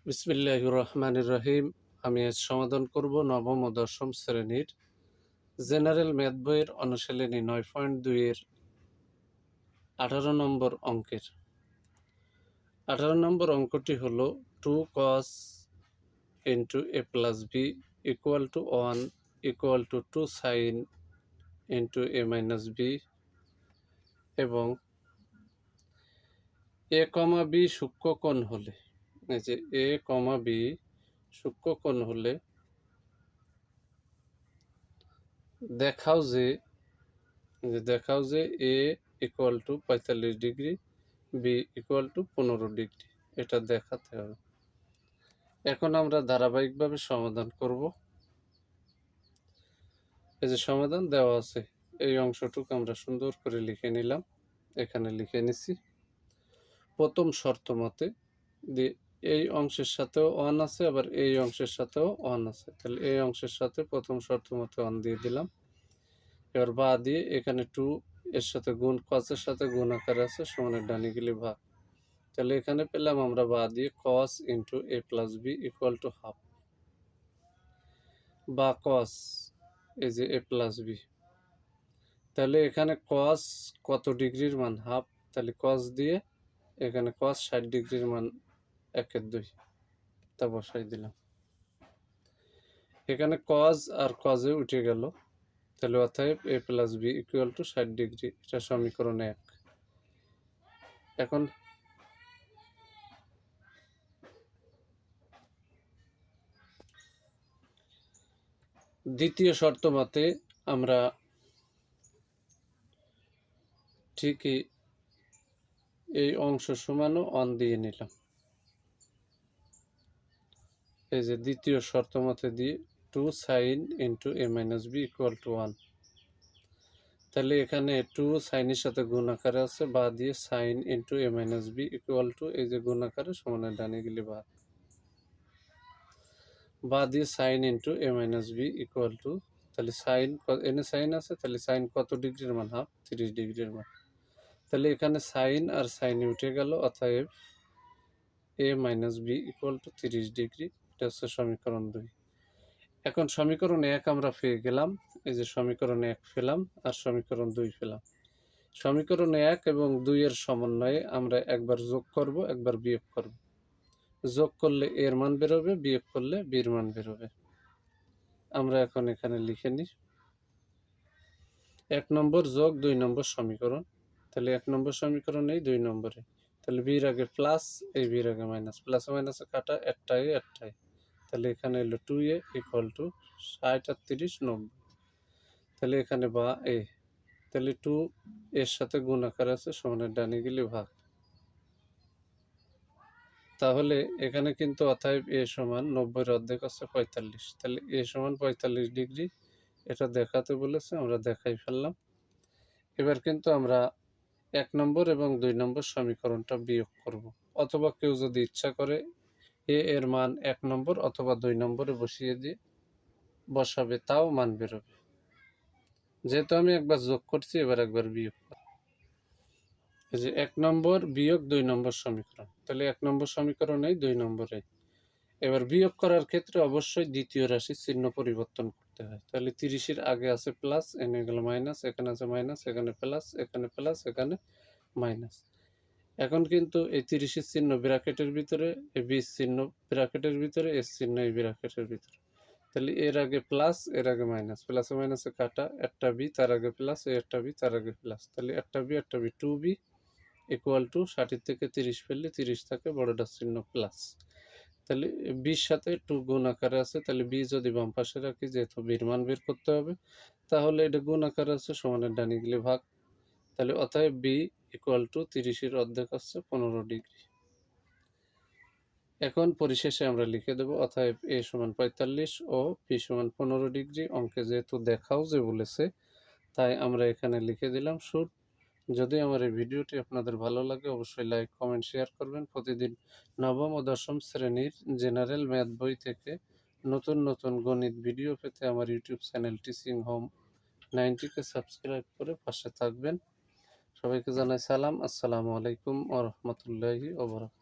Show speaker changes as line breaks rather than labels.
বিসমিল্লাহির রহমানির রহিম। আমি আজ সমাধান করব নবম ও দশম শ্রেণীর জেনারেল ম্যাথ বইয়ের অনুশীলনী 9.2 এর 18 নম্বর অঙ্কের। 18 নম্বর অঙ্কটি হলো 2 cos into a plus b equal to 1 equal to 2 sin into a minus b এবং a কমা b সূক্ষ্মকোণ হলে, এই যে a কমা b সূক্ষ্মকোণ হলে দেখাও যে A equal to 45 degree, B equal to 15 degree, এটা দেখাতে হবে। এখন আমরা ধারাবাহিকভাবে সমাধান করব। এই যে সমাধান দেওয়া আছে, এই অংশটুকু আমরা সুন্দর করে লিখে নিলাম, এখানে লিখে নিছি। প্রথম শর্ত মতে এই অংশের সাথেও 1 আছে, আবার এই অংশের সাথেও 1 আছে, তাহলে এই অংশের সাথে প্রথম শর্ত মতে 1 দিয়ে দিলাম। এবার বা দিয়ে এখানে 2 এর সাথে গুণ, কসের সাথে গুণ আকারে আছে, সমানের ডানে গেলে ভাগ। তাহলে এখানে পেলাম আমরা বা দিয়ে cos into a plus B equal to half, বা cos এই যে a প্লাস বি। তাহলে এখানে cos কত ডিগ্রির মান? হাফ। তাহলে cos দিয়ে এখানে cos 60 ডিগ্রির মান 1/2, তা বসাই দিলাম। এখানে cos আর cos এ উঠে গেল, তাহলে অতএব a plus B equal to 60 degree, এটা সমীকরণ 1। এখন দ্বিতীয় শর্ত মতে আমরা ঠিকই এই অংশ সমানও 1 দিয়ে নিলাম। এই যে দ্বিতীয় শর্ত মতে দিয়ে 2 sin into a minus B equal to 1। তাহলে এখানে 2 সাইনের সাথে গুণ আকারে আছে, বা দিয়ে sin into a minus B equal to এই যে গুণ আকারে সমানের ডানে গেলে ভাগ, বা দিয়ে sin into a minus B equal to, তাহলে সাইন এনে সাইন আছে, তাহলে সাইন কত ডিগ্রির মান? হাফ, 30 ডিগ্রির মান। তাহলে এখানে সাইন আর সাইন উঠে গেল, অতএব a minus B equal to 30 degree, এটা হচ্ছে সমীকরণ 2। এখন সমীকরণ 1 আমরা পেয়ে গেলাম, এই যে সমীকরণ 1 পেলাম আর সমীকরণ 2 পেলাম। সমীকরণ 1 এবং 2 এর সমন্বয়ে আমরা একবার যোগ করব, একবার বিয়োগ করব। যোগ করলে এর মান বেরোবে, বিয়োগ করলে বির মান বেরোবে। আমরা এখন এখানে লিখে নিই 1 নম্বর যোগ 2 নম্বর সমীকরণ। তাহলে 1 নম্বর সমীকরণ এই 2 নম্বরে, তাহলে বির আগে প্লাস, এই বির আগে মাইনাস, প্লাস মাইনাসে কাটা, একটাই। তাহলে এখানে এলো 2a ইকুয়াল টু 60 আর 30 90। তাহলে এখানে বা এ, তাহলে 2 এর সাথে গুণ আকার আছে, সমানের ডানে গেলে ভাগ। তাহলে এখানে কিন্তু অতএব এ সমান 90 এর অর্ধেক আছে 45, তাহলে এ সমান 45 ডিগ্রি, এটা দেখাতে বলেছে, আমরা দেখাই ফেললাম। এবার কিন্তু আমরা 1 নম্বর এবং 2 নম্বর সমীকরণটা বিয়োগ করব, অথবা কেউ যদি ইচ্ছা করে এ এর মান 1 নম্বর অথবা 2 নম্বরে বসাবে, তাও মান বেরোবে। যেহেতু আমি একবার যোগ করছি, এবার একবার বিয়োগ। এই যে 1 নম্বর বিয়োগ 2 নম্বর সমীকরণ, তাহলে 1 নম্বর সমীকরণ এই 2 নম্বরে। এবার বিয়োগ করার ক্ষেত্রে অবশ্যই দ্বিতীয় রাশির চিহ্ন পরিবর্তন করতে হয়। তাহলে 30 এর আগে আছে প্লাস, এনে গেল মাইনাস, এখানে আছে মাইনাস, এখানে প্লাস, এখানে প্লাস, এখানে মাইনাস। এখন কিন্তু এই 30 এর চিহ্ন ব্র্যাকেটের ভিতরে, এই 20 চিহ্ন ব্র্যাকেটের ভিতরে, এর চিহ্ন এই ব্র্যাকেটের ভিতরে। তাহলে এর আগে প্লাস, এর আগে মাইনাস, প্লাসে মাইনাসে কাটা, একটা বি তার আগে প্লাস, একটা বি তার আগে প্লাস, তাহলে একটা বি 2b ইকুয়াল টু 60 থেকে 30 ফেললে 30 থাকে, বড়টার চিহ্ন প্লাস। তাহলে বির সাথে 2 গুণ আকারে আছে, তাহলে বি যদি বাম পাশে রাখি, যেহেতু বির মান বের করতে হবে, তাহলে এটা গুণ আকারে আছে, সমানের ডানে গেলে ভাগ। তাহলে অতএব বি ইকুয়াল টু 30 এর অর্ধেক হচ্ছে 15 ডিগ্রি। এখন পরিশেষে আমরা লিখে দেব অতএব এ সমান 45 ও বি সমান 15 ডিগ্রি। অঙ্কে যেহেতু দেখাও যে বলেছে, তাই আমরা এখানে লিখে দিলাম শুট। যদি আমার এই ভিডিওটি আপনাদের ভালো লাগে, অবশ্যই লাইক, কমেন্ট, শেয়ার করবেন। প্রতিদিন নবম ও দশম শ্রেণীর জেনারেল ম্যাথ বই থেকে নতুন নতুন গণিত ভিডিও পেতে আমার ইউটিউব চ্যানেল টিচিং হোম 90কে সাবস্ক্রাইব করে পাশে থাকবেন। সবাইকে জানাই সালাম, আসসালামু আলাইকুম ওয়া রাহমাতুল্লাহি ওয়া বারাকাতুহু।